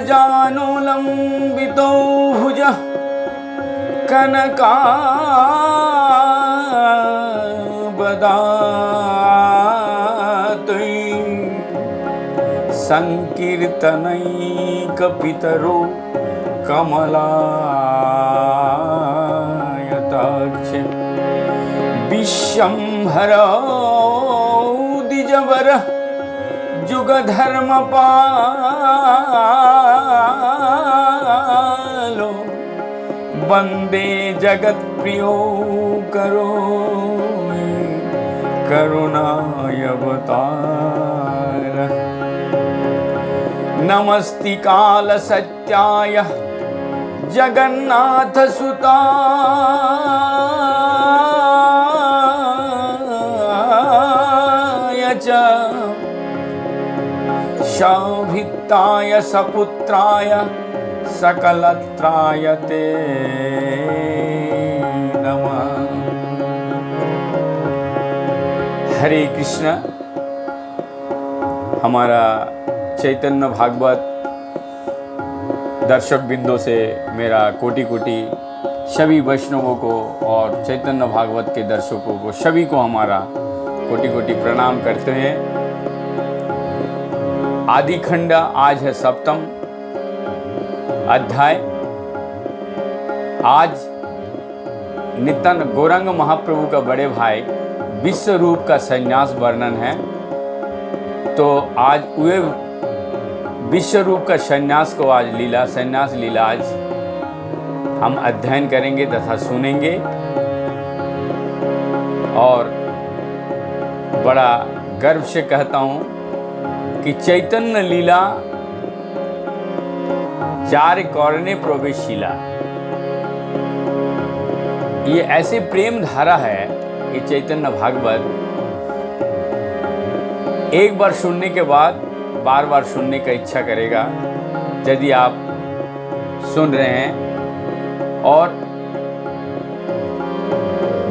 जानुलंबितो भुजः कनकाबदातै संकीर्तनैकपितरो कमलायताक्ष विश्वम्भरो द्विजवरः जुगधर्मपालो वंदे जगत्प्रियो करो करुणायवतार नमस्ति काल सत्याय जगन्नाथ सुताय च शौभित्ताय सपुत्राय सकलत्राय ते नमः। हरे कृष्ण। हमारा चैतन्य भागवत दर्शक बिंदु से मेरा कोटि कोटि सभी वैष्णवों को और चैतन्य भागवत के दर्शकों को सभी को हमारा कोटि कोटि प्रणाम करते हैं। आदि खंड आज है सप्तम अध्याय। आज नित्यानंद गौरांग महाप्रभु का बड़े भाई विश्व रूप का संन्यास वर्णन है। तो आज वे विश्व रूप का संन्यास को आज संन्यास लीला आज हम अध्ययन करेंगे तथा सुनेंगे और बड़ा गर्व से कहता हूँ कि चैतन्य लीला चार कौरने प्रवेशशीला, ये ऐसे प्रेम धारा है कि चैतन्य भागवत एक बार सुनने के बाद बार बार सुनने का इच्छा करेगा। यदि आप सुन रहे हैं और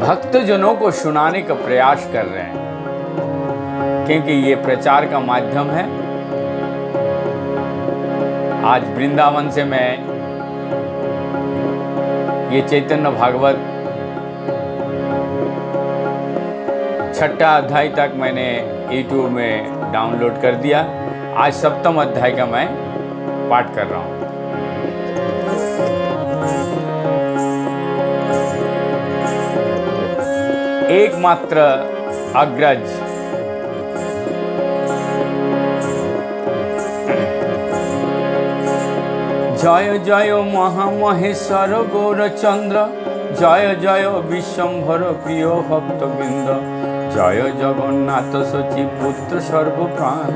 भक्तजनों को सुनाने का प्रयास कर रहे हैं, क्योंकि ये प्रचार का माध्यम है। आज वृंदावन से मैं ये चैतन्य भागवत छठा अध्याय तक मैंने YouTube में डाउनलोड कर दिया। आज सप्तम अध्याय का मैं पाठ कर रहा हूँ। एकमात्र अग्रज जय जय महामहेश्वर गौरचंद्र, जय जय विश्वम्भर प्रिय भक्तबिंद, जय जगन्नाथ सचिव पुत्र सर्वप्राण,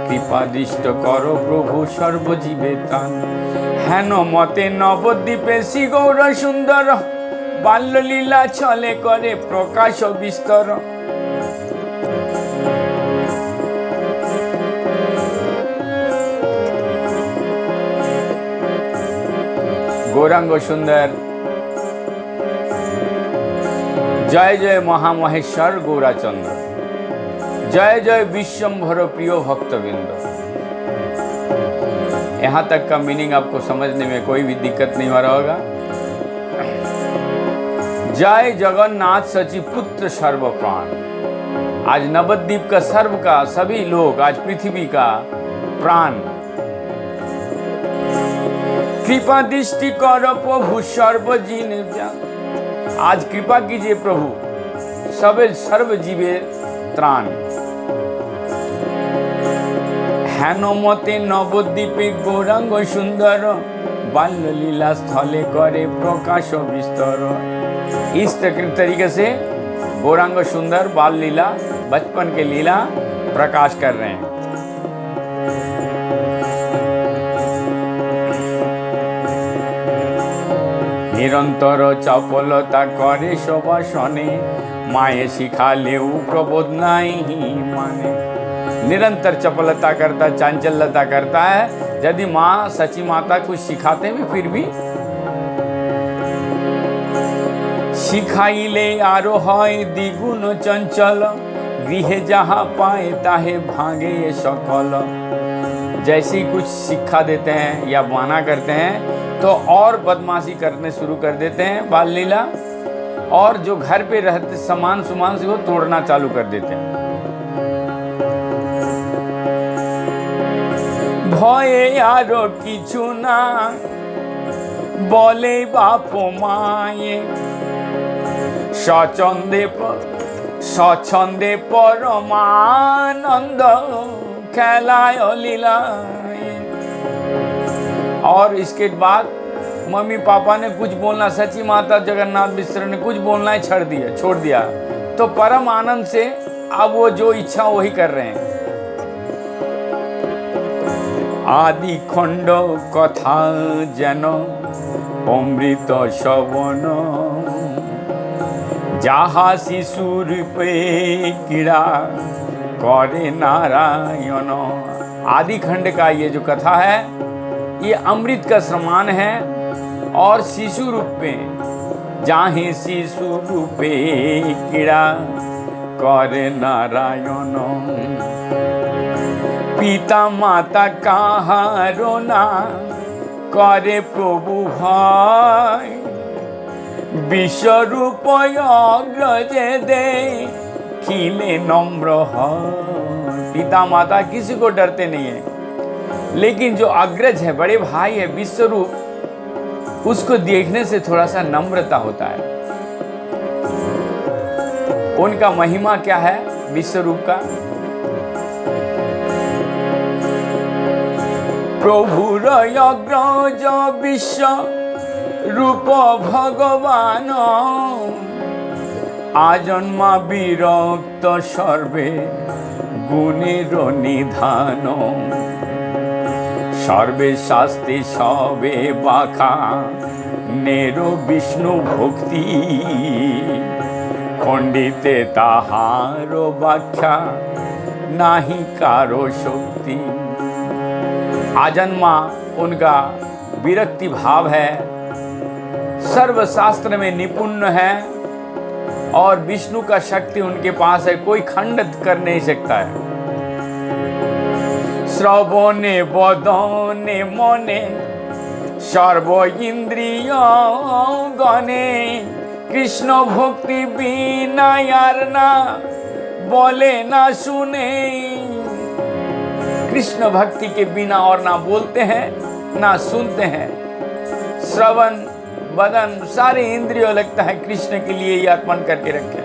कृपादृष्ट कर प्रभु सर्वजीवे त्राण। हेन मते नवद्वीपे श्री गौर सुंदर, बाल्यलीला छले करे प्रकाश विस्तर। गौरांग सुंदर जय जय महामहेश्वर गौराचंद्र, जय जय विश्वम्भर प्रिय भक्तबिंद। यहाँ तक का मीनिंग आपको समझने में कोई भी दिक्कत नहीं हो रहा होगा। जय जगन्नाथ सचिव पुत्र सर्व प्राण। आज नवद्वीप का सर्व का सभी लोग, आज पृथ्वी का प्राण। कृपा दृष्टि कर प्रभु सर्वजीव जान। आज कृपा कीजिए प्रभु, सब सर्व जीवे त्राण। हेन मते नवद्वीपे गौरांग सुंदर, बाल्य लीला स्थले करे प्रकाश विस्तर। इस तरीके से गौरांग सुंदर बाल लीला, बचपन के लीला प्रकाश कर रहे हैं। निरंतर चपलता करे शोभासने, माए शिखालेउ प्रबोध नहीं माने। निरंतर चपलता करता, चांचल्यता करता है। यदि माँ सची माता कुछ सिखाते भी फिर भी शिखाइले आरो है द्विगुण चंचल, गृह जहाँ पाए ताहे भागे ये सकल। जैसे ही कुछ शिक्षा देते हैं या माना करते हैं तो और बदमाशी करने शुरू कर देते हैं बाल लीला, और जो घर पे रहते सामान सुमान से वो तोड़ना चालू कर देते हैं। भये आरो किछु ना बोले बाप माये, स्वच्छंदे परमानंद खेलाय लीलाए। और इसके बाद मम्मी पापा ने कुछ बोलना, सची माता जगन्नाथ मिश्र ने कुछ बोलना ही छोड़ दिया, तो परम आनंद से अब वो जो इच्छा वही कर रहे हैं। आदि खंड कथा जेन अमृत श्रवण, जहा शिशु रूपे क्रीड़ा करे नारायण। आदि खंड का ये जो कथा है ये अमृत का समान है, और शिशु रूप में जाहे शिशु रूपे क्रीड़ा करे नारायण। पिता माता कहा रोना करे प्रभु भाई, विश्वरूप अग्रजे दे खिले नम्र है। पिता माता किसी को डरते नहीं है, लेकिन जो अग्रज है, बड़े भाई है, विश्वरूप, उसको देखने से थोड़ा सा नम्रता होता है। उनका महिमा क्या है विश्वरूप का? प्रभुर अग्रज विश्व रूप भगवान, आजन्मा विरक्त सर्वे गुणेर निधान। सर्वे शास्त्रे सबे बाखा नेरो विष्णु भक्ति, खंडिते ताहारो व्याख्या नाही कारो शक्ति। आजन्मा उनका विरक्ति भाव है, सर्वशास्त्र में निपुण है, और विष्णु का शक्ति उनके पास है, कोई खंडित कर नहीं सकता है। श्रवणे बदने मने सर्व इंद्रिय गणे, कृष्ण भक्ति बिना यार ना बोले ना सुने। कृष्ण भक्ति के बिना और ना बोलते हैं ना सुनते हैं। श्रवण बदन सारे इंद्रियों लगता है कृष्ण के लिए ही अर्पण करके रखे।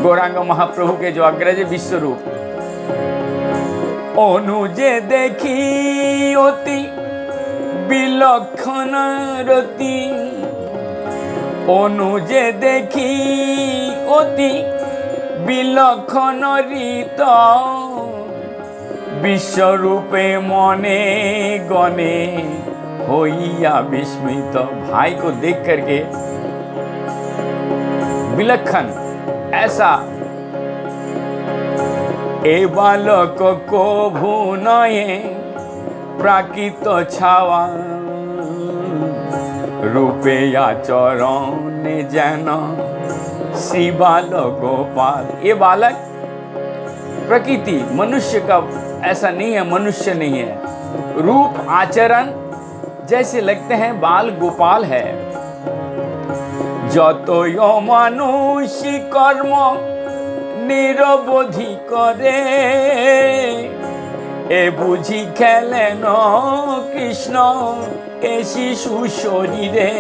गौरांग महाप्रभु के जो अग्रज विश्वरूप, अनुजे देखी अति विलक्षण रति, अनुजे देखी अति विलक्षण रीत, विश्वरूपे मने गणे होइया विस्मित। भाई को देख करके विलक्षण ऐसा, ए बालक को भुनये प्राकृत छावा, रूपे आचरण जैन श्री बाल गोपाल। ये बालक प्रकृति मनुष्य का ऐसा नहीं है, मनुष्य नहीं है। रूप आचरण जैसे लगते हैं बाल गोपाल है। जतो यो मनुष्य कर्म निरबधि करे, ए बुझी खेले न कृष्ण ए शिशु शरीरे।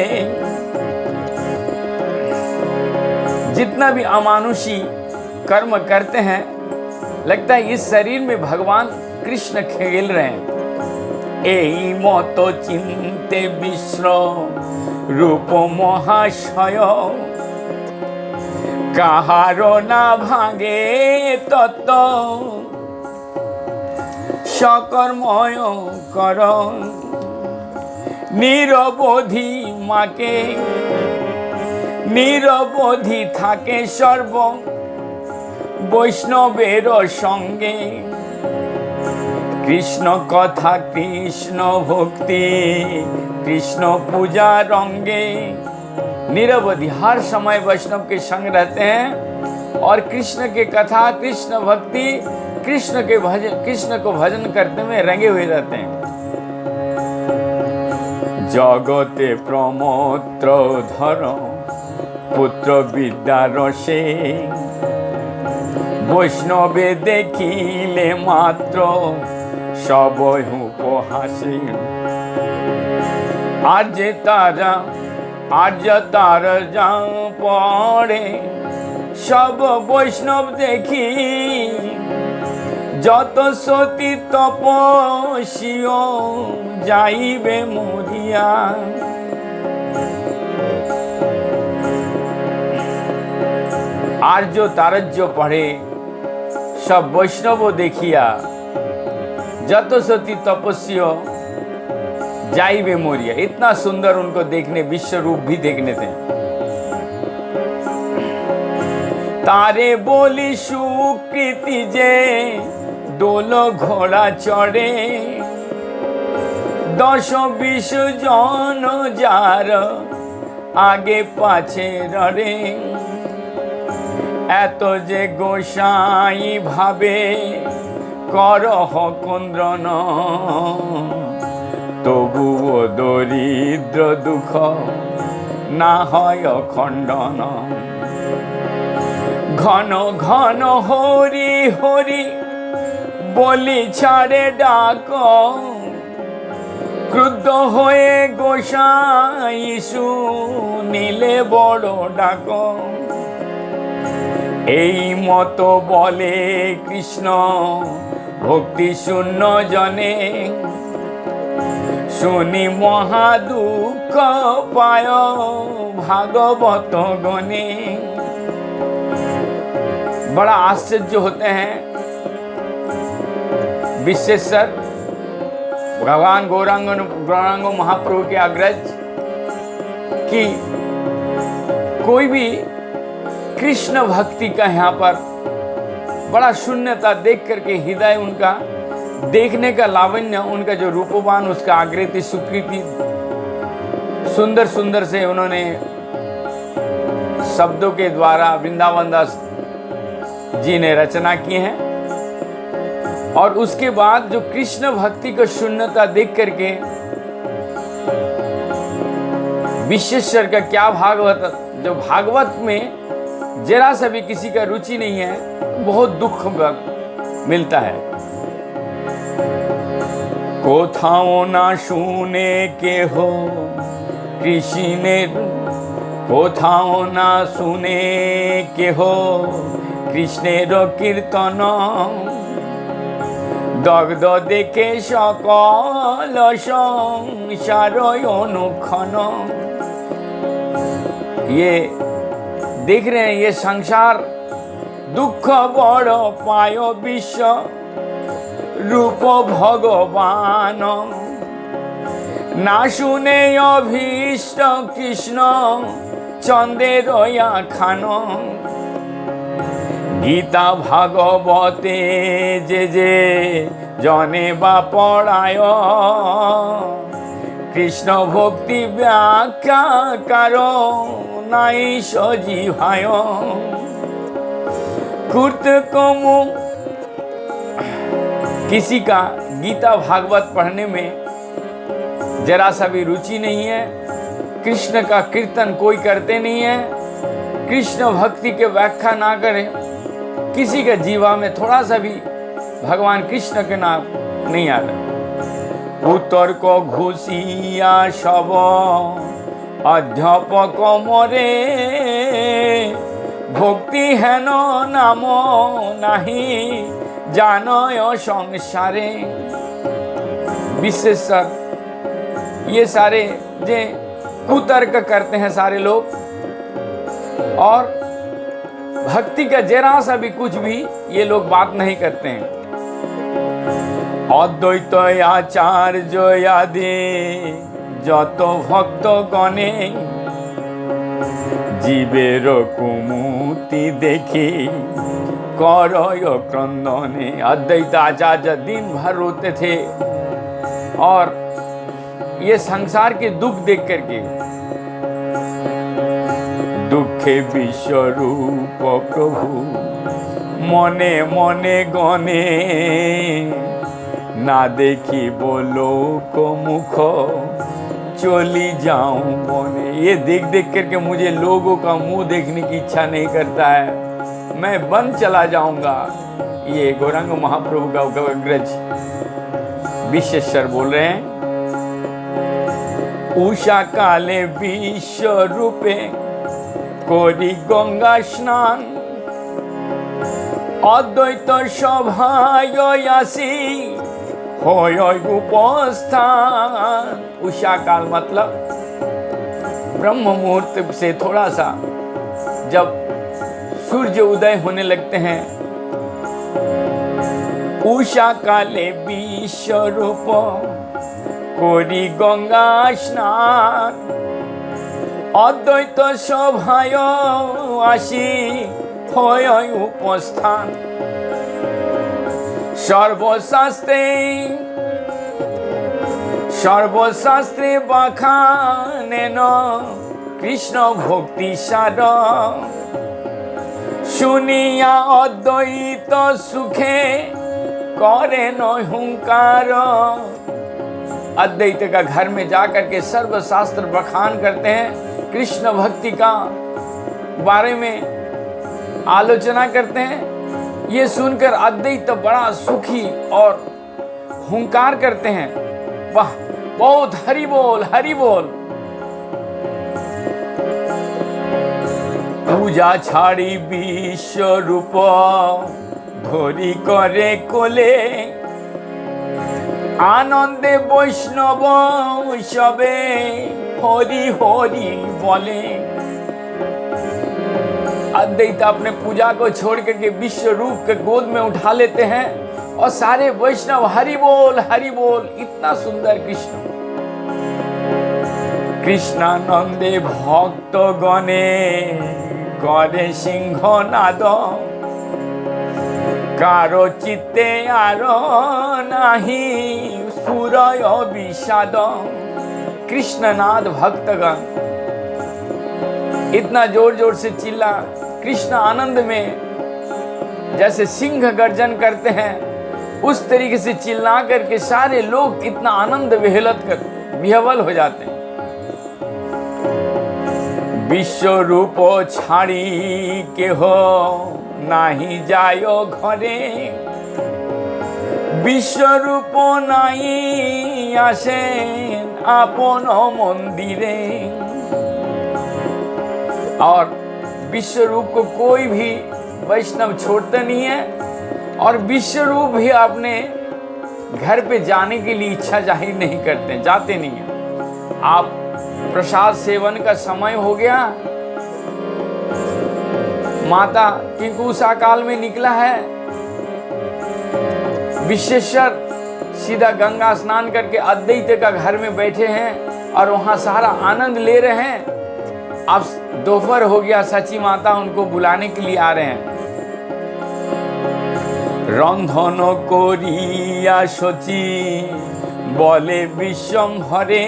जितना भी अमानुषी कर्म करते हैं, लगता है इस शरीर में भगवान कृष्ण खेल रहे हैं। एई मतो चिंते विश्व रूप महाशय, काहारो ना भागे तत्व सकर्मय कर। निरबधि माके निरबधि थाके सर्व वैष्णवेर संगे, कृष्ण कथा कृष्ण भक्ति कृष्ण पूजा रंगे। निरवधि हर समय वैष्णव के संग रहते हैं और कृष्ण के कथा, कृष्ण भक्ति, कृष्ण को भजन करते में रंगे हुए रहते हैं। जगते प्रमोत्र धर पुत्र विद्या रसे, वैष्णवे देखिले मात्र सब उपहासे। आज तार जा पड़े सब वैष्णव देखी, যত সতী তপস্বীও যাইবে মরিয়া। आर्य तारज्य पढ़े सब वैष्णव देखिया, जत सती तपस्या जाइबे मोरिया। इतना सुंदर उनको देखने, विश्व रूप भी देखने थे। तारे बोली सुकृति जे डोलो घोड़ा चढ़े, 10-20 जन जार आगे पाछे रड़े। এত যে গোসাই ভাবে করহ কুন্দ্রন, তবুও দরিদ্র দুঃখ না হয় খণ্ডন। ঘন ঘন হরি হরি বলি ছাড়ে ডাক, ক্রুদ্ধ হয়ে গোসাই শুনিলে বড় ডাক। এই মতো বলে কৃষ্ণ ভক্তি শূন্য জনে, শুনি মহা দুঃখ পায় भागवत गणे। बड़ा आश्चर्य होते हैं विश्वेश्वर भगवान गौरांग महाप्रभु के अग्रज कि कोई भी कृष्ण भक्ति का यहाँ पर बड़ा शून्यता देख करके हृदय उनका देखने का लावण्य, उनका जो रूपवान, उसका आकृति सुकृति सुंदर सुंदर से उन्होंने शब्दों के द्वारा वृंदावन दास जी ने रचना की है। और उसके बाद जो कृष्ण भक्ति को शून्यता देख करके विश्वेश्वर का क्या भागवत, जो भागवत में जरा सा भी किसी का रुचि नहीं है, बहुत दुख मिलता है। कोथाओ ना सुने के हो कृष्ण, कोथाओ ना सुने के हो कृष्णेर कीर्तन, दग्ध देखे सकल संसार अनुक्षण। ये देख रहे हैं, ये संसार दुख बड़ पायो विश्व रूप भगवान, ना सुने अभीष्ट कृष्ण चंदेर खान। गीता भागवते जे जे जने बा पढ़ाय, कृष्ण भक्ति व्याख्या करो नाई सजीवाय। कुर्त कमु किसी का गीता भागवत पढ़ने में जरा सा भी रुचि नहीं है, कृष्ण का कीर्तन कोई करते नहीं है, कृष्ण भक्ति के व्याख्या ना करें, किसी के जीवा में थोड़ा सा भी भगवान कृष्ण के नाम नहीं आ रहा। उत्तर को घुसिया सब अध्यापक मरे, भक्ति हेन नाम नहीं जानय संसारे। विश्वेश्वर ये सारे जे कुतर्क करते हैं सारे लोग, और भक्ति का जरा सा भी कुछ भी ये लोग बात नहीं करते हैं। अद्वैत आचार्य आदि যত ভক্ত গণে, জীবের কুমুতি দেখি करय क्रंदने। अद्वैत आचार्य दिन भर रोते थे और ये संसार के दुख देख करके, दुख দেখে বিশ্বরূপ প্রভু মনে মনে গনে ना देखी बोलो को मुख चली जाऊं बने। ये देख देख करके मुझे लोगों का मुंह देखने की इच्छा नहीं करता है, मैं बन चला जाऊंगा। ये गौरांग महाप्रभु का अग्रज विश्वेश्वर बोल रहे हैं। उषा काले विश्व रूपे कोरी गंगा स्नान अद्वैत सभाय आसी होय उपस्थान। उषा काल मतलब ब्रह्म मुहूर्त से थोड़ा सा जब सूर्य उदय होने लगते हैं। उषा काले विश्व रूप कोरी गंगा स्नान अद्वैत सभाय आसी होय उपस्थान। सर्वशास्त्रे बखानेन कृष्ण भक्ति सार सुनिया अद्वैत सुखे करे न हुंकार। अद्वैत का घर में जाकर के सर्वशास्त्र बखान करते हैं, कृष्ण भक्ति का बारे में आलोचना करते हैं। ये सुनकर अद्वैत बड़ा सुखी और हुंकार करते हैं, वाह बहुत हरि बोल हरि बोल। पूजा छाड़ी विश्व रूप धरी करे कोले आनंदे वैष्णव सबे हरि हरि बोले। अद्वैत अपने पूजा को छोड़ करके विश्व रूप के गोद में उठा लेते हैं और सारे वैष्णव हरि बोल इतना सुंदर कृष्ण। कृष्णानंदे भक्त गणे करे सिंह नाद कारो चित्ते आरो नाही सुरय विषाद। कृष्णनाद भक्तगण इतना जोर जोर से चिल्ला, कृष्ण आनंद में जैसे सिंह गर्जन करते हैं उस तरीके से चिल्ला करके सारे लोग इतना आनंद विह्वल हो जाते हैं। विश्व रूप छाड़ी के हो नहीं जायो घरे विश्व रूप नहीं आसे आपन मंदिरे। और विश्व रूप को कोई भी वैष्णव छोड़ता नहीं है और विश्व रूप भी अपने घर पे जाने के लिए इच्छा जाहिर नहीं करते, जाते नहीं है। आप प्रसाद सेवन का समय हो गया, माता क्योंकि उषा काल में निकला है, विश्वेश्वर सीधा गंगा स्नान करके अद्वैत का घर में बैठे हैं और वहां सारा आनंद ले रहे हैं। अब दोपहर हो गया, सची माता उनको बुलाने के लिए आ रहे हैं। रंधन करिया सची बोले विश्वम्भरे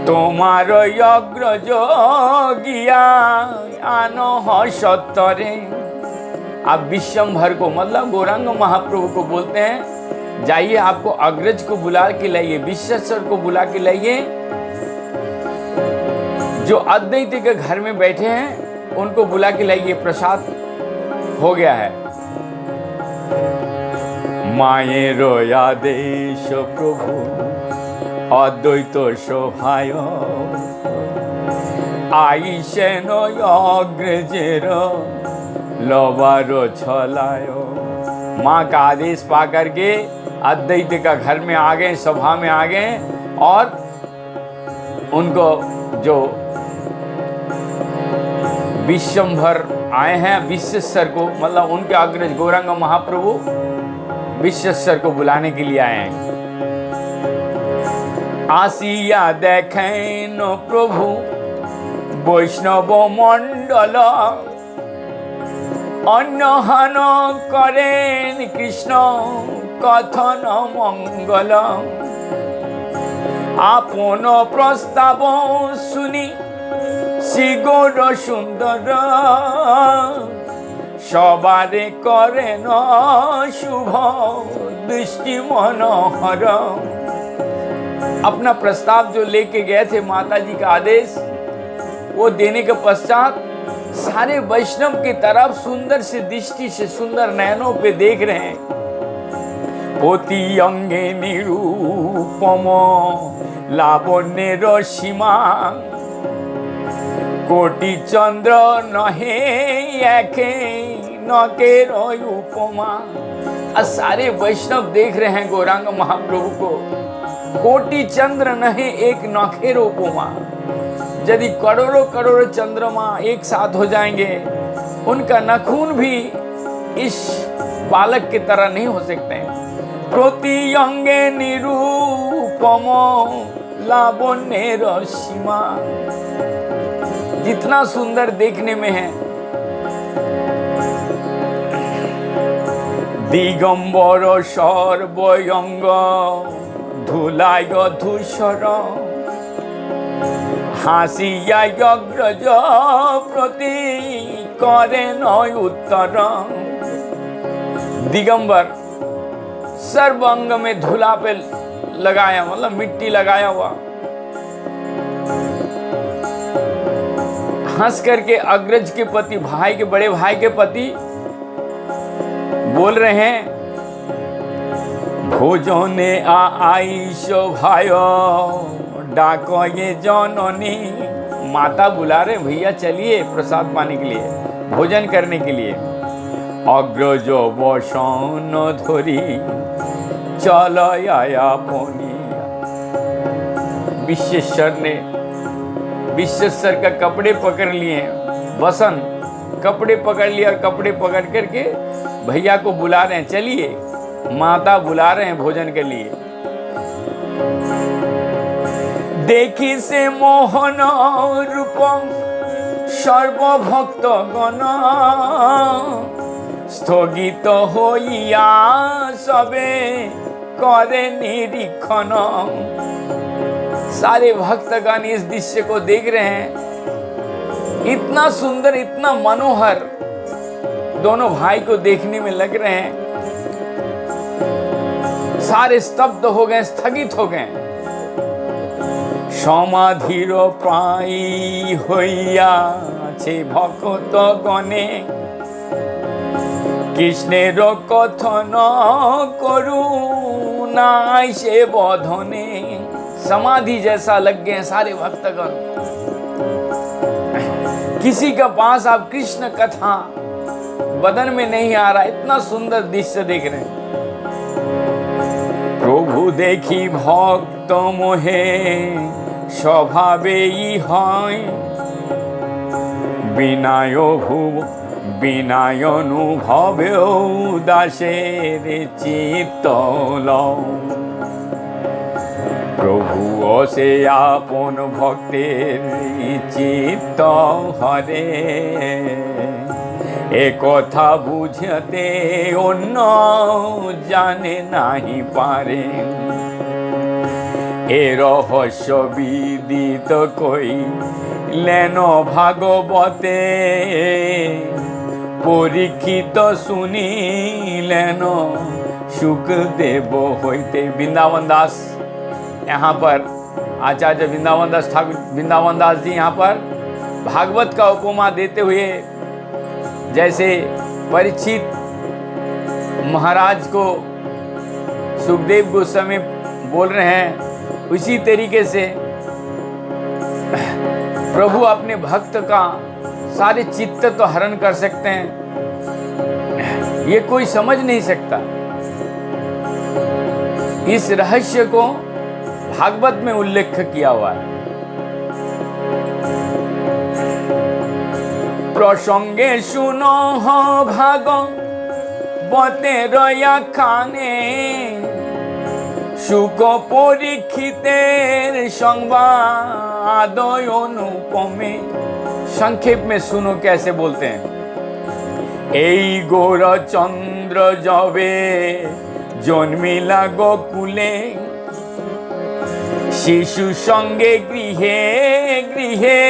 तुम्हार अग्रज गिया आनो सत्तरे। आप विश्वम्भर को मतलब गौरांग महाप्रभु को बोलते हैं, जाइए आपको अग्रज को बुला के लाइए, विश्वेश्वर को बुला के लाइए, जो अद्वैत के घर में बैठे हैं उनको बुला के लाइए, प्रसाद हो गया है। मायेर आदेश प्रभु अद्वैत शोभाय आईसेन अग्रजेर लबार छलायो। माँ का आदेश पा करके अद्वैत का घर में आ गए, सभा में आ गए और उनको जो विश्वम्भर आए हैं विश्वेश्वर को मतलब उनके अग्रज गौरांग महाप्रभु विश्वेश्वर को बुलाने के लिए आए हैं। आसिया देखें प्रभु वैष्णव मंडल अन्नहान करें कृष्ण कथन मंगल। आपन प्रस्ताव सुनी শ্রী গৌর সুন্দর সবারে করেন शुभ दृष्टि मनोहर। अपना प्रस्ताव जो लेके गए थे माता जी का आदेश वो देने के पश्चात सारे वैष्णव की तरफ सुंदर से दृष्टि से सुंदर नयनों पे देख रहे हैं। অতি অঙ্গে নিরূপম লাবণ্যের সীমা কোটি চন্দ্র নহে একে नकेर उपमा। सारे वैष्णव देख रहे हैं गौरांग महाप्रभु को। कोटि चंद्र नहीं एक नखेर उपमा। यदि करोड़ों करोड़ों चंद्रमा एक साथ हो जाएंगे उनका नखून भी इस बालक की तरह नहीं हो सकते। प्रति अंगे निरूपम लावण्येर सीमा। जितना सुंदर देखने में है। दिगंबर सर्वयंग धूलाय धूसर हासिया अग्रज प्रति करे नय उत्तर। दिगंबर सर्व अंग में धूला पे लगाया मतलब मिट्टी लगाया हुआ हंस करके अग्रज के पति भाई के बड़े भाई के पति बोल रहे हैं भोजने आईश भाई डाको ये जननी। माता बुला रहे भैया चलिए प्रसाद पाने के लिए भोजन करने के लिए। अग्रज बसन धरी चल आया पनी। विश्वेश्वर का कपड़े पकड़ लिए वसन कपड़े पकड़ लिए और कपड़े पकड़ करके भैया को बुला रहे हैं चलिए। माता बुला रहे हैं भोजन के लिए। देखी से मोहन रूप सर्वभक्त गण स्थगित होइया सबे करे निरीक्षण। सारे भक्तगण इस दृश्य को देख रहे हैं। इतना सुंदर इतना मनोहर दोनों भाई को देखने में लग रहे हैं। सारे स्तब्ध हो गए स्थगित हो गए। समाधिर प्रायी হইয়া আছে ভক্ত গণে কৃষ্ণের কথন করুণাय से বধনে। समाधि जैसा लग गए सारे भक्तगण। किसी के पास आप कृष्ण कथा बदन में नहीं आ रहा। इतना सुंदर दृश्य देख रहे हैं। प्रभु देखी भक्त मोहे स्वभावेई হয় বিনায় অনুভবেও দাসের চিত্ত লয়। প্রভু অসে আপন ভক্তের চিত্ত হরে এ কথা বুঝতে অন্য জানে নাহি পারে। এ রহস্য বিদিত কইলেন ভাগবতে পরীক্ষিত सुनिलेन सुखदेव होते। वृंदावन दास यहाँ पर आचार्य वृंदावन दास ठाकुर वृंदावन दास जी यहाँ पर भागवत का उपमा देते हुए जैसे परीक्षित महाराज को सुखदेव गोस्वामी बोल रहे हैं उसी तरीके से प्रभु अपने भक्त का सारे चित्त तो हरण कर सकते हैं। ये कोई समझ नहीं सकता। इस रहस्य को भागवत में उल्लेख किया हुआ है। प्रसंगे सुनो भागवते रया खाने सुख परीक्षितेर संवाद अनुपमे। संक्षेप में सुनो कैसे बोलते हैं। এই গৌর চন্দ্র যবে জন্মিলা গোকুলে শিশু সঙ্গে গৃহে গৃহে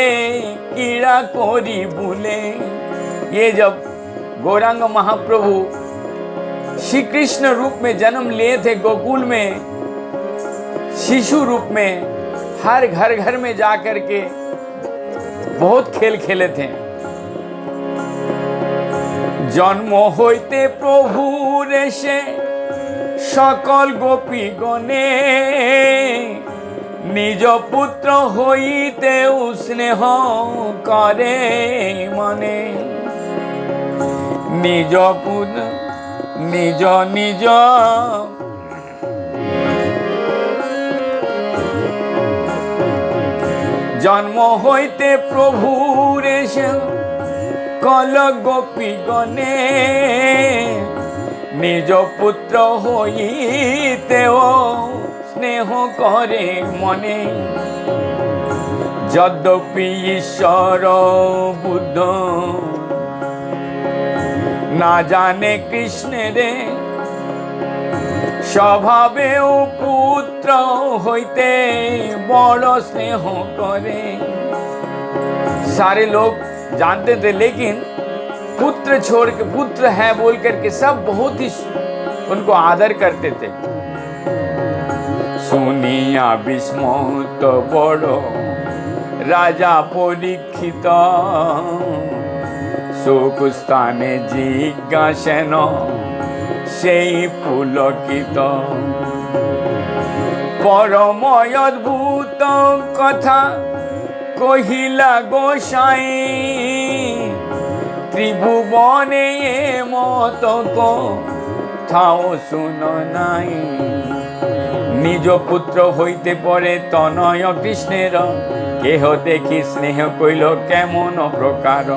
कीड़ा कोरी भूले। ये जब गौरांग महाप्रभु श्री कृष्ण रूप में जन्म लिए थे गोकुल में, शिशु रूप में, हर घर घर में जाकर के बहुत खेल खेले थे। जन्म होते प्रभु रेशे सकल गोपी गणे, निज पुत्र होइते स्नेह करे मने। निज पुत्र निज निज जन्म होइते प्रभु रेशे कल गोपी गणे, निज पुत्र होइते स्नेह करे मने। यद्यपि ईश्वर बुद्ध ना जाने कृष्ण रे, स्वभावे पुत्र होइते बड़ स्नेह करे। सारे लोग जानते थे, लेकिन पुत्र छोड़ के, पुत्र है बोल करके सब बहुत ही उनको आदर करते थे। सुनिया विस्मत बड़ो राजा परीक्षित, सुख स्थाने जिज्ञासेन सेई पुलकित। परम अद्भुत कथा कहिला गोसाई, त्रिभुवने मत को थाओ सुन नाई। निज पुत्र होइते परे तनय कृष्णेर, केह देखी स्नेह कइल केमन प्रकार।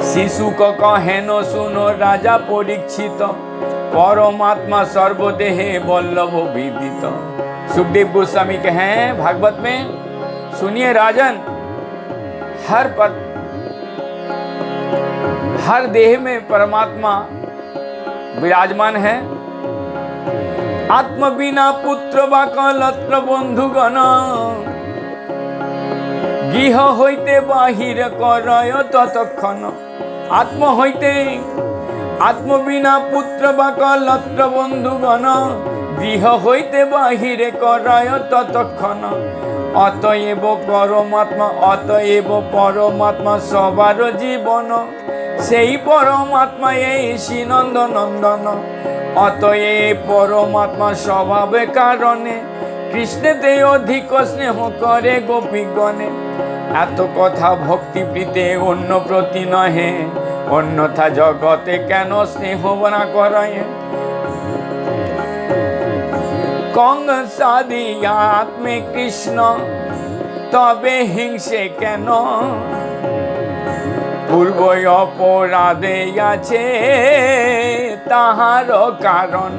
शिशु को कहेन सुनो राजा परीक्षित, परमात्मा सर्वदेहे वल्लभ विदित। सुखदेव गोस्वामी कहे भागवत में, सुनिए राजन, हर देह में परमात्मा विराजमान है। आत्म बिना पुत्र बाकलत्र बंधुगण, गृह होइते बाहिर करय ततक्षण। आत्म होइते, आत्म बिना पुत्र बाकलत्र बंधुगण, गृह होइते बाहिर करय ततक्षण। अतएव परमात्मा, अतएव परमात्मा सबार जीवन, सेई परमात्मा श्री नंद नंदन। अतएव परमात्मा स्वभावे कारणे, कृष्ण ते अधिक स्नेह करे गोपीगणे। एत कथा भक्ति प्रीते अन्य प्रति नहे, अन्यथा जगते केन स्नेह बना करे। कंसादि आत्मे कृष्ण तबे हिंसे केन, पूर्व अपराधे आछे ताहार कारण।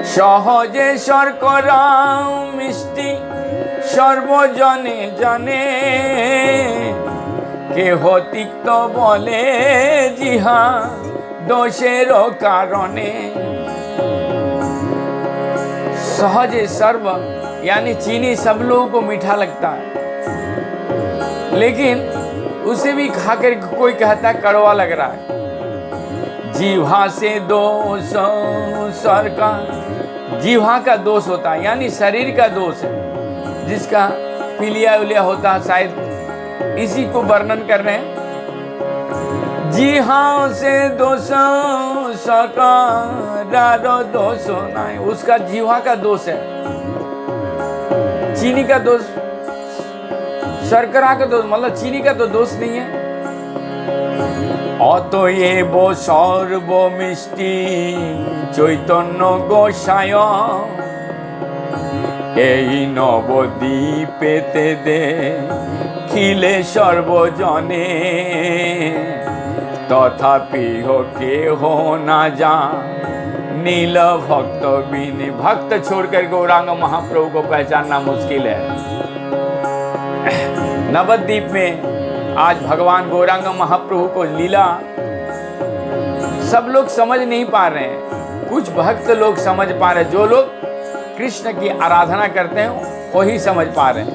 सहजे शर्करा मिष्टि सर्वजने जाने, केह तिक्त बोले जिहा दोषेर कारणे। सहजे सर्व यानी चीनी सब लोगों को मीठा लगता है, लेकिन उसे भी खाकर कोई कहता है कड़वा लग रहा है। जीवा से दोष सर का, जीवा का दोष होता है, यानी शरीर का दोष है, जिसका पीलिया उलिया होता है, शायद इसी को वर्णन कर रहे हैं। जीवा से दोष सका दोष नहीं, उसका जीवा का दोष है। चीनी का दोष, शर्करा का दोष, मतलब चीनी का तो दोष नहीं है। अतएव सर्वमिष्टि चैतन्य गोसाय, এই নবদ্বীপেতে দেখিলে সর্বজনে, तथापि हो केह ना जा नील भक्त बिने। भक्त छोड़कर गौरांग महाप्रभु को पहचानना मुश्किल है। नवद्वीप में आज भगवान गौरांग महाप्रभु को लीला सब लोग समझ नहीं पा रहे हैं, कुछ भक्त लोग समझ पा रहे हैं। जो लोग कृष्ण की आराधना करते हैं वही समझ पा रहे हैं।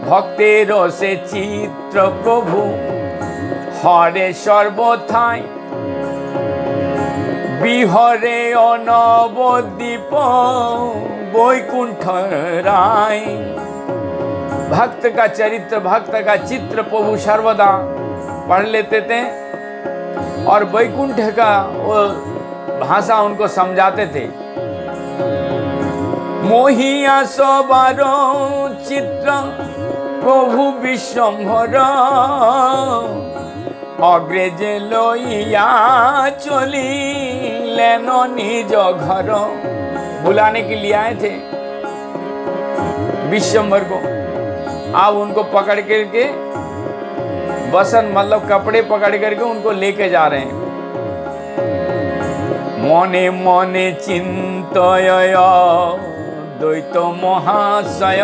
ভক্তেরও সে চিত্র প্রভু হরে সর্বথায় বিহরে অনবদ্বীপ वैकुंठ राय। भक्त का चरित्र, भक्त का चित्र प्रभु सर्वदा पढ़ लेते थे और वैकुंठ का वो भाषा उनको समझाते थे। मोहिया सबारो चित्र प्रभु विश्वम्भर अग्रेजे लइया चलिलेन निज घर। बुलाने के लिए आए थे विश्वम्भर को। आप उनको पकड़ करके बसन मतलब कपड़े पकड़ करके उनको लेके जा रहे हैं। मने मने चिंतय द्वैत महाशय।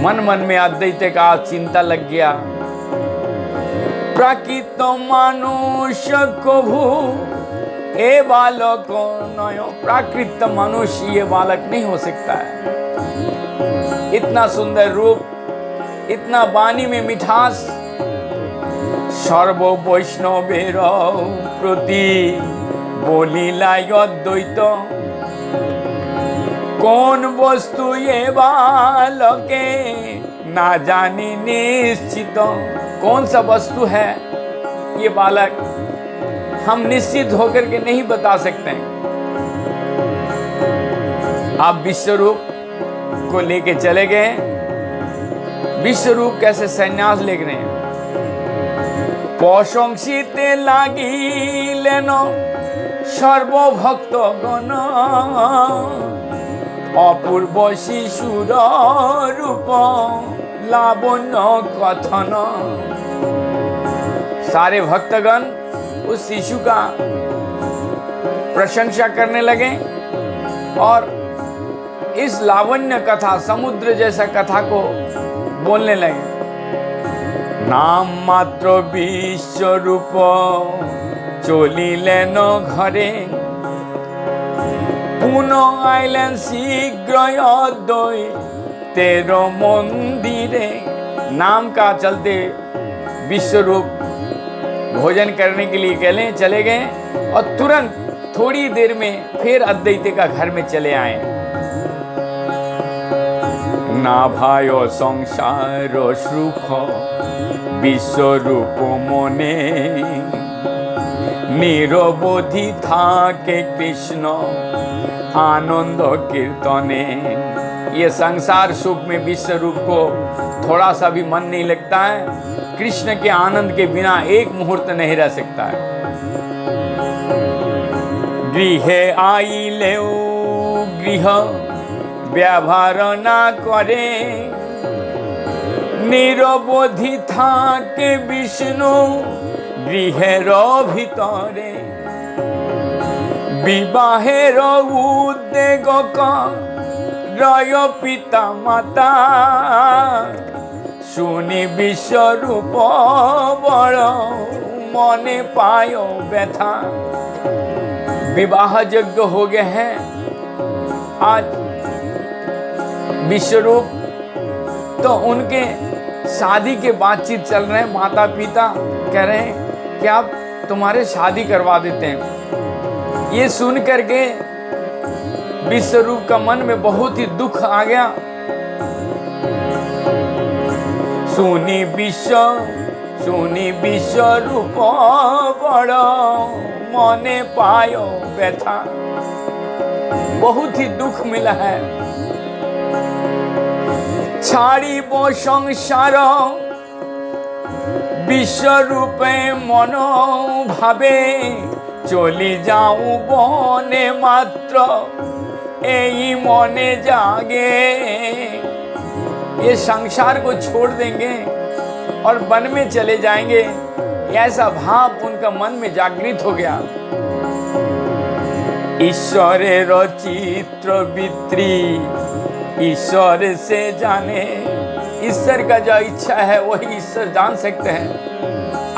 मन मन में अद्वैत का चिंता लग गया। प्राकृत मनुष्य कभू ए बालक नय। प्राकृत मनुष्य ये बालक नहीं हो सकता है। इतना सुंदर रूप, इतना वाणी में मिठास। सर्व वैष्णवेर प्रति बोलिला अद्वैत। कौन वस्तु ये बालके ना जानी निश्चित। कौन सा वस्तु है ये बालक हम निश्चित होकर के नहीं बता सकते हैं। आप विश्वरूप को लेके चले गए। विश्वरूप कैसे संन्यास ले रहे हैं। प्रशंसिते लागिलेन सर्वभक्त गण अपूर्व शिशुर रूप लावण्य कथन। सारे भक्तगण उस शिशु का प्रशंसा करने लगे और इस लावण्य कथा, समुद्र जैसा कथा को बोलने लगे। नाम मात्र विश्वरूप चलिलेन घरे पुनः आइलेन शीघ्र अद्वैतेर मंदिरे। नाम का चलते विश्वरूप भोजन करने के लिए कहले चले गए और तुरंत थोड़ी देर में फिर अद्वैत का घर में चले आए। ना भायो संसार सुख विश्वरूप मने निरवधि थाके कृष्ण आनंद कीर्तने। ये संसार सुख में विश्वरूप को थोड़ा सा भी मन नहीं लगता है। कृष्ण के आनंद के बिना एक मुहूर्त नहीं रह सकता है। गृहे आइले गृह व्यवहार ना करे निरवधि थाके विष्णु गृहेर भितरे। विवाहेर उद्वेग रय पिता माता सुनी विश्वरूप बड़ मने पायो व्यथा। विवाह यज्ञ हो गए हैं आज। विश्वरूप तो उनके शादी के बातचीत चल रहे हैं। माता पिता कह रहे हैं कि आप तुम्हारे शादी करवा देते हैं। ये सुन करके विश्वरूप का मन में बहुत ही दुख आ गया। सुनी विश्वरूप बड़ मने पायो व्यथा। बहुत ही दुख मिला है। छाड़िब संसार विश्वरूपे मनो भावे चली जाऊं बने मात्र यही मने जागे। ये संसार को छोड़ देंगे और वन में चले जाएंगे, ऐसा भाव उनका मन में जागृत हो गया। ईश्वरेर चित्र वित्री ईश्वर से जाने। ईश्वर का जो इच्छा है वही ईश्वर जान सकते हैं।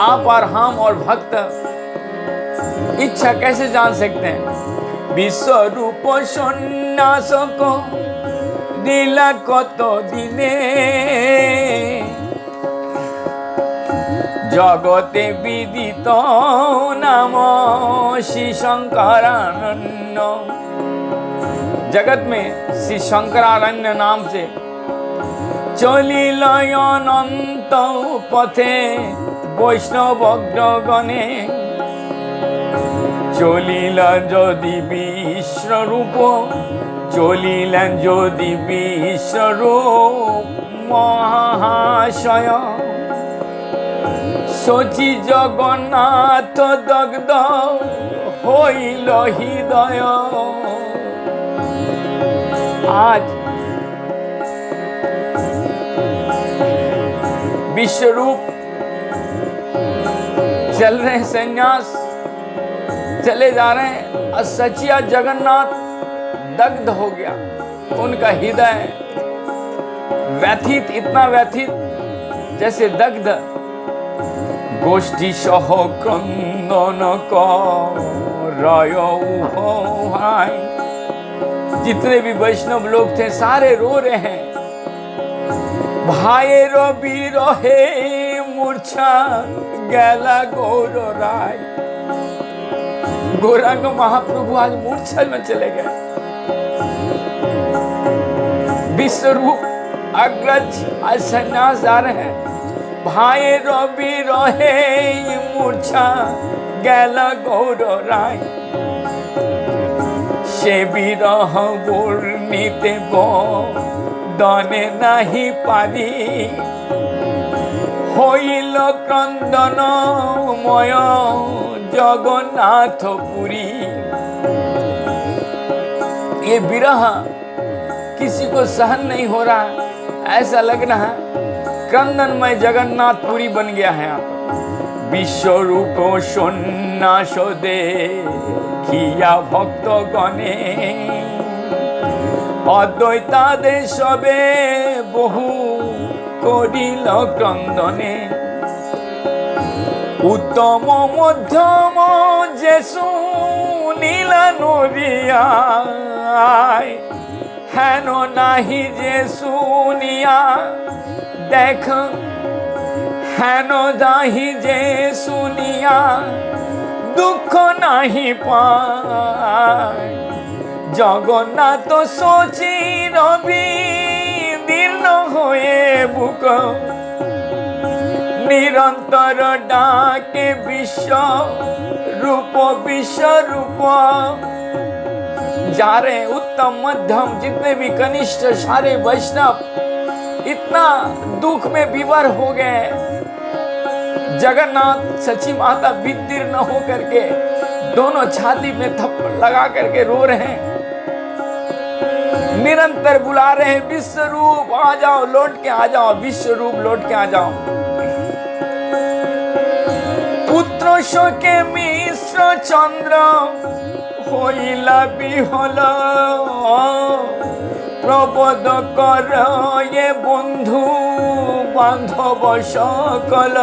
आप और हम और भक्त इच्छा कैसे जान सकते हैं। विश्वरूप सन्यास को দিলা কত দিনে জগতে বিদিত नाम श्री शंकरानंद। जगत में श्री शंकरारण्य नाम से चलिल अनंत पथे वैष्णव गणे चलिल यदि विश्वरूप चलिलेन यदि विश्वरूप महाशय सची जगन्नाथ दग्ध होइल हृदय। आज विश्वरूप चल रहे हैं, संन्यास चले जा रहे हैं और सचिया जगन्नाथ दग्ध हो गया। उनका हृदय व्यथित, इतना व्यथित जैसे दग्ध। गोष्ठी सह क्रंदन करय भाई, जितने भी वैष्णव लोग थे सारे रो रहे हैं। भाई रवि रहे मूर्छा गैला गौर राय। गौरांग महाप्रभु आज मूर्छा में चले गए। विश्वरूप अग्रज आज संन्यास जा रहे हैं। भाई रवि रहे मूर्छा गैला गौर राय। से विरह वर्णिते दने नहीं पारी होइल क्रंदनमय जगन्नाथ पुरी। ये विरह किसी को सहन नहीं हो रहा, ऐसा लग रहा है क्रंदनमय जगन्नाथपुरी बन गया है यहाँ पर। विश्वरूप सन्यास देखिया भक्त गणे अद्वैतादे सबे बहु करिल क्रंदने। उत्तम मध्यम जे सुनिला नरियाय हेन नाही जे सुनिया देख हेन दाही जे सुनिया दुख नहीं पाए। जगन्नाथ सोची रवि दीर्ण होए बुक निरंतर डाके विश्व रूप जा रहे। उत्तम मध्यम जितने भी कनिष्ठ सारे वैष्णव इतना दुख में विवर हो गए। जगन्नाथ सची माता विदीर्ण हो करके दोनों छाती में थप्पड़ लगा करके रो रहे हैं। निरंतर बुला रहे हैं विश्वरूप आ जाओ, लौट के आ जाओ, विश्वरूप लौट के आ जाओ। पुत्र शोके मिश्र चंद्र होइला बिहल प्रबोध कर ये बंधु बांधव सकल।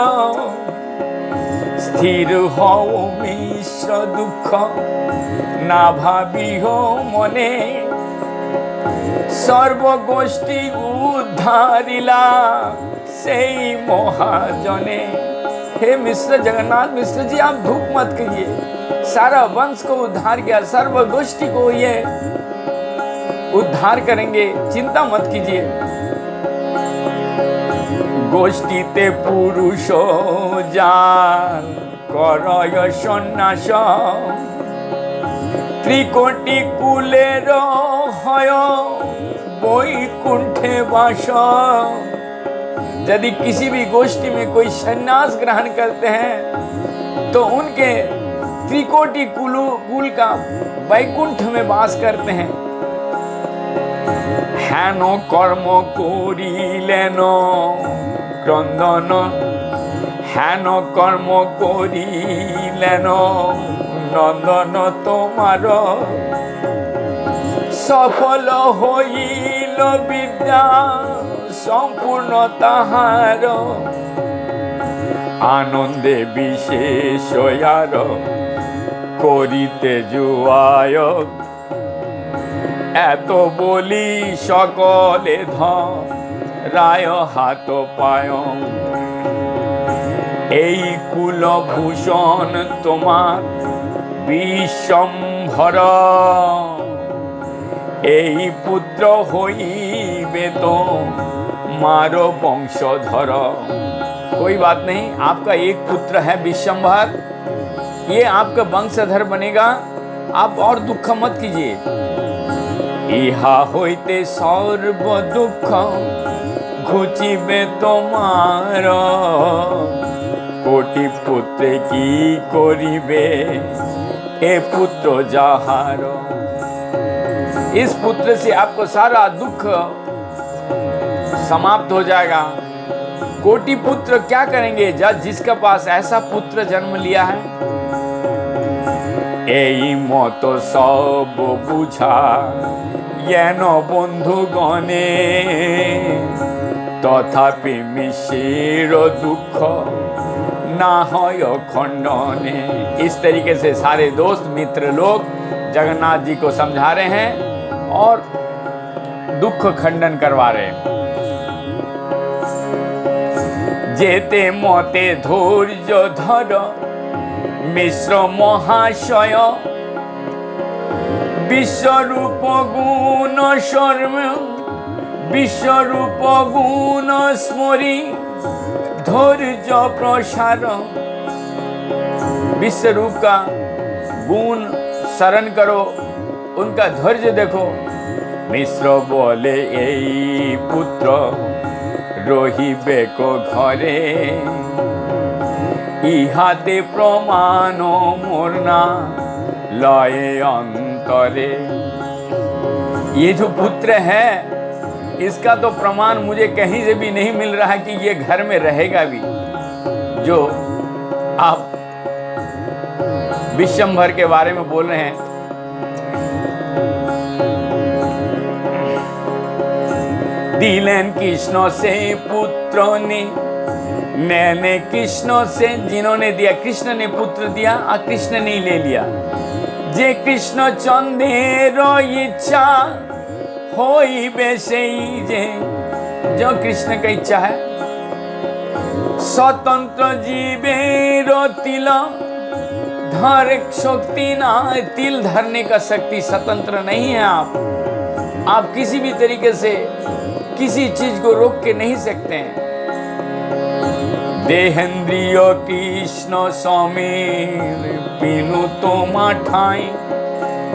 स्थिर हओ मिश्र दुख ना भावी हो मने सर्वगोष्ठी उद्धारिला से महाजने। हे मिश्र जगन्नाथ मिश्र जी आप दुख मत करिए, सारा वंश को उद्धार किया, सर्वगोष्ठी को ये उद्धार करेंगे, चिंता मत कीजिए। गोष्ठी ते पुरुष जान करय सन्यास त्रिकोटि कुलेर हय वैकुंठे वास। यदि किसी भी गोष्ठी में कोई सन्यास ग्रहण करते हैं तो उनके त्रिकोटि कुल का वैकुंठ में वास करते हैं। हेन कर्म करिलेन क्रंदन हेन कर्म करिलेन नंदन तोमार सफल होइल विद्या संपूर्ण ताहार। आनंदे विशेष यार करिते जुआय এত বলি সকলে ধরায় হাত পায়, এই কুলভূষণ তোমার বিশ্বম্ভর, এই পুত্র হইবে তো मारो वंशधर। कोई बात नहीं, आपका एक पुत्र है विश्वम्भर, ये आपका वंशधर बनेगा, आप और दुख मत कीजिए। इहा होइते सर्व दुख घुचिबे तोमार, कोटि पुत्र की करिबे ए पुत्र जाहार। इस पुत्र से आपको सारा दुख समाप्त हो जाएगा। कोटि पुत्र क्या करेंगे जिसका पास ऐसा पुत्र जन्म लिया है। এই মতো সব বুঝা জ্ঞান বন্ধু গণে, তথাপি মিশ্র दुख ना হয় खंडने। इस तरीके से सारे दोस्त मित्र लोग जगन्नाथ जी को समझा रहे हैं और दुख खंडन करवा रहे हैं। जेते मते धैर्य धर मिश्र महाशय, विश्वरूप गुण शर्म विश्वरूप गुण स्मरी धैर्य प्रसार। विश्वरूप का गुण शरण करो, उनका धैर्य देखो। मिश्र बोले এই पुत्र রহিবে কো ঘরে, ইহাতে প্রমাণ মোর না লয়ে अंतरे। ये जो पुत्र है इसका तो प्रमाण मुझे कहीं से भी नहीं मिल रहा कि ये घर में रहेगा भी, जो आप विश्वम्भर के बारे में बोल रहे हैं। दिलेन कृष्ण से पुत्र ने नैने कृष्ण से, जिन्होंने दिया कृष्ण ने पुत्र दिया और कृष्ण ने ले लिया। जे कृष्ण चंदेर इच्छा होइबे सेई जे, जो कृष्ण का इच्छा है। स्वतंत्र जीवेर तिल धर शक्ति ना, तिल धरने का शक्ति स्वतंत्र नहीं है। आप किसी भी तरीके से किसी चीज को रोक के नहीं सकते हैं। देहेंद्रिय कृष्ण समीर पीनु तोमा ठाई,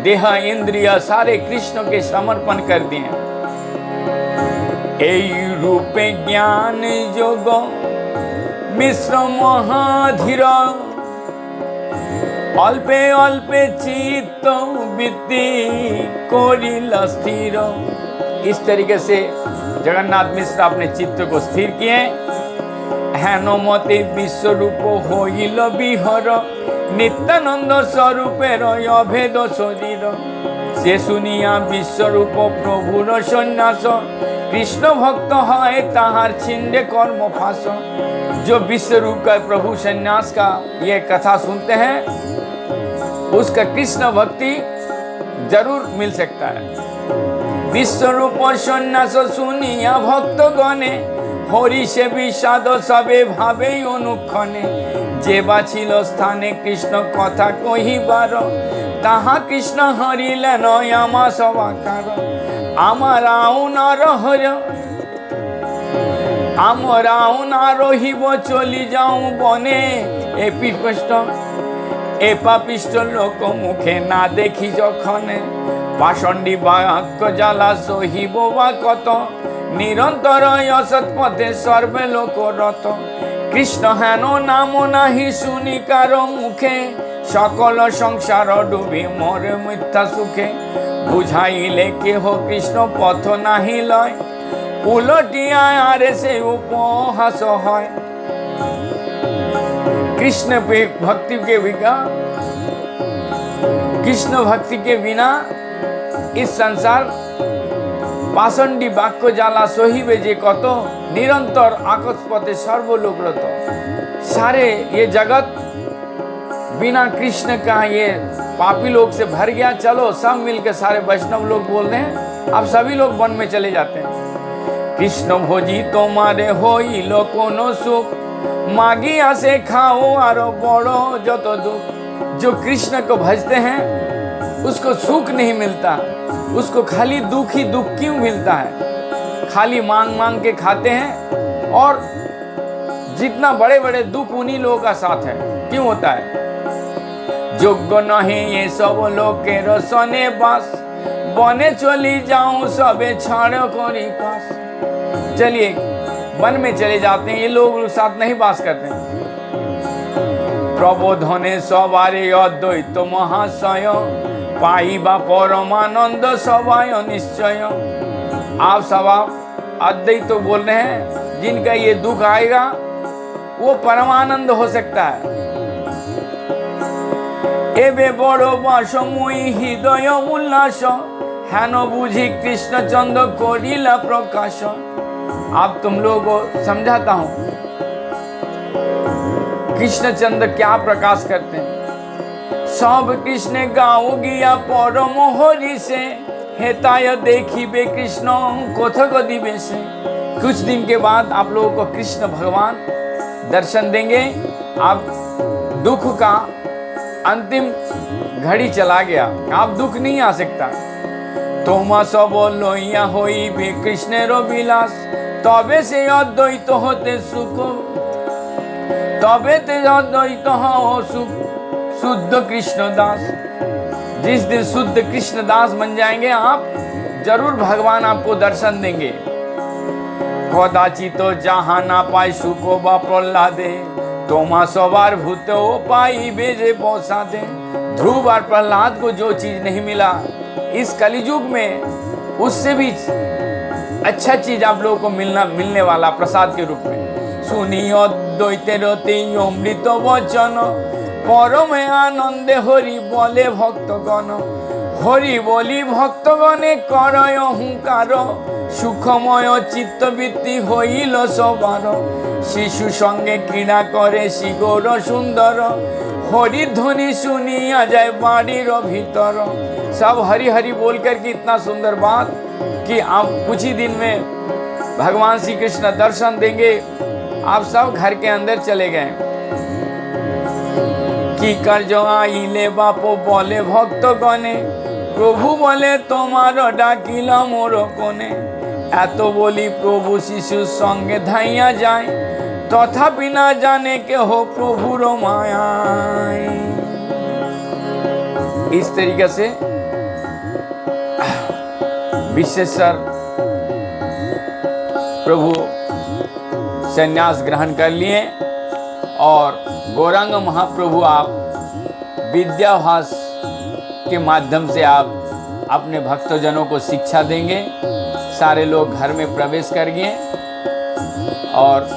देह इंद्रिय सारे कृष्ण के समर्पण कर दिए। এই रूपे ज्ञान योग मिश्र महाधीर, अल्पे अल्पे चित्त वृत्ति करिल स्थिर। इस तरीके से जगन्नाथ मिश्र अपने चित्त को स्थिर किए। हेनमते विश्वरूप होइल विहर, नित्यानंद स्वरूपेर अभेद शरीर। से सुनिया विश्वरूप प्रभुर सन्यास, कृष्ण भक्त है ताहार छिंदे कर्म फास। जो विश्वरूप का प्रभु सन्यास का ये कथा सुनते हैं उसका कृष्ण भक्ति जरूर मिल सकता है। विश्वरूप सन्यास सुनिया भक्त गणे, हरि से विषाद सबे भावे अनुक्षणे। जे बाछिल स्थाने कृष्ण कथा कहिबार, ताहा कृष्ण हरिलेन आमा सबाकार। आमार आउनार हर आमार आउना रहिब चली जाऊं बने, ए पिष्ट ए पापिष्ट लोक मुखे ना देखी जखने। पाषण्डी बाक्य জ্বালা সহিব বা কত, নিরন্তর অসৎ পথে সর্বে লোক রত। কৃষ্ণ হেন নাম নাহি শুনি কারো মুখে, সকল সংসার ডুবি মরে মিথ্যা সুখে। বুঝাইলে কেহ কৃষ্ণ পথ নাহি লয়, উলটিয়া আরে সে উপহাস হয়। कृष्ण भक्ति के बिना, कृष्ण भक्ति के बिना इस संसार पाषण्डी बाक्य জ্বালা सहिबे जे कत, निरंतर आकाश पथे सर्वलोक रत। सारे ये जगत बिना कृष्ण का ये पापी लोग से भर गया। चलो सब मिलकर सारे वैष्णव लोग बोल रहे हैं, अब सभी लोग वन में चले जाते हैं। कृष्ण भोजी तुम्हारे होइल कोनो सुख, मागिया से खाओ आरो बड़ो जतो दुख। जो कृष्ण को भजते हैं उसको सुख नहीं मिलता, उसको खाली दुख ही दुख क्यों मिलता है? खाली मांग मांग के खाते हैं और जितना बड़े बड़े दुख उन्हीं लोगों का साथ है। क्यों होता है? योग्य नहीं ये सब लोग के रसने बास, बने चली जाऊं सबे छाड़ो कोरी पास। चलिए वन में चले जाते हैं, ये लोग साथ नहीं बास करते हैं। प्रबोधने सवारे अद्वैत महाशय, पाइबा परमानंद सवाय निश्चय। आप सब अद्वैत तो बोल रहे हैं, जिनका ये दुख आएगा वो परमानंद हो सकता है। एबे बड़ो बासमयी हृदय उल्लास, हेन बुझी कृष्ण चंद्र करिला प्रकाश। आप तुम लोगों को समझाता हूं, कृष्ण चंद्र क्या प्रकाश करते हैं। सब कृष्ण गाओ गिया परम हरि से, हेताय देखी बे कृष्ण कथक दिवे से। कुछ दिन के बाद आप लोगों को कृष्ण भगवान दर्शन देंगे। आप दुख का अंतिम घड़ी चला गया, आप दुख नहीं आ सकता। तोमा सब लोहिया होई बे कृष्णेरो विलास, तबे से अद्वैत होते सुख, तबे ते अद्वैत हो सुख शुद्ध कृष्ण दास। जिस दिन शुद्ध कृष्ण दास बन जाएंगे आप, जरूर भगवान आपको दर्शन देंगे। कदाचित तो जहाँ ना पाई सुखो बा प्रहलादे, तोमा सवार भूत हो पाई बेजे पौसा दे। ध्रुव और प्रहलाद को जो चीज नहीं मिला इस कलियुग में, उससे भी अच्छा चीज आप लोगों को मिलने वाला प्रसाद के रूप में। सुनियो द्वैते रते अमृत वचन, परम आनंदे हरि बोले भक्तगण। हरि बोली भक्तगणे करय हुंकार, सुखमय चित्तवृत्ति हईल सबार। शिशु संगे क्रीड़ा करे शिगोर सुंदर, हरि ध्वनि सुनिया जाए बाड़ीर भीतर। सब हरि हरि बोल करके इतना सुंदर बात कि आप कुछ ही दिन में भगवान श्री कृष्ण दर्शन देंगे। आप सब घर के अंदर चले गए। की कर जो आइले बापो बोले भक्त गणे, प्रभु बोले तुम्हार डाकिला मोर कोने। एतो बोली प्रभु शिशु संगे धाइया जाए, तथापि ना जाने के हो प्रभु रो माया। इस तरीके से विश्वेश्वर प्रभु संन्यास ग्रहण कर लिए और गौरांग महाप्रभु आप विद्याभास के माध्यम से आप अपने भक्तजनों को शिक्षा देंगे। सारे लोग घर में प्रवेश कर गए और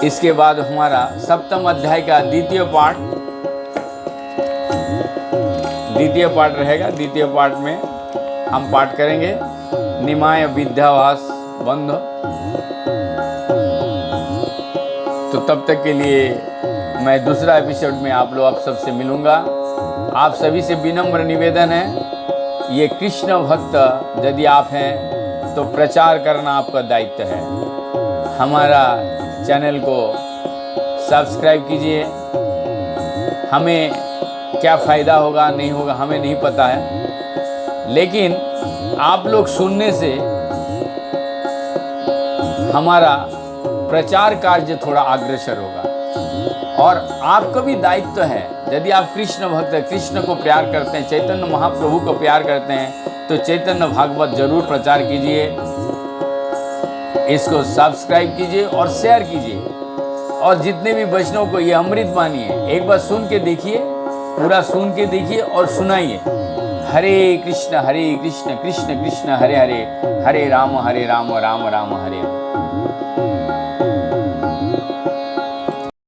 इसके बाद हमारा सप्तम अध्याय का द्वितीय पाठ रहेगा। द्वितीय पाठ में हम पाठ करेंगे निमाय विद्याभास बंध। तो तब तक के लिए मैं दूसरा एपिसोड में आप सबसे मिलूंगा। आप सभी से विनम्र निवेदन है, ये कृष्ण भक्त यदि आप हैं तो प्रचार करना आपका दायित्व है। हमारा चैनल को सब्सक्राइब कीजिए। हमें क्या फ़ायदा होगा नहीं होगा हमें नहीं पता है, लेकिन आप लोग सुनने से हमारा प्रचार कार्य थोड़ा अग्रसर होगा। और आपका भी दायित्व है, यदि आप कृष्ण भक्त हैं, कृष्ण को प्यार करते हैं, चैतन्य महाप्रभु को प्यार करते हैं, तो चैतन्य भागवत जरूर प्रचार कीजिए। इसको सब्सक्राइब कीजिए और शेयर कीजिए। और जितने भी वैष्णव को ये अमृत वाणी है, एक बार सुन के देखिए, पूरा सुन के देखिए और सुनाइए। हरे कृष्ण कृष्ण कृष्ण हरे हरे, हरे राम राम राम हरे हरे।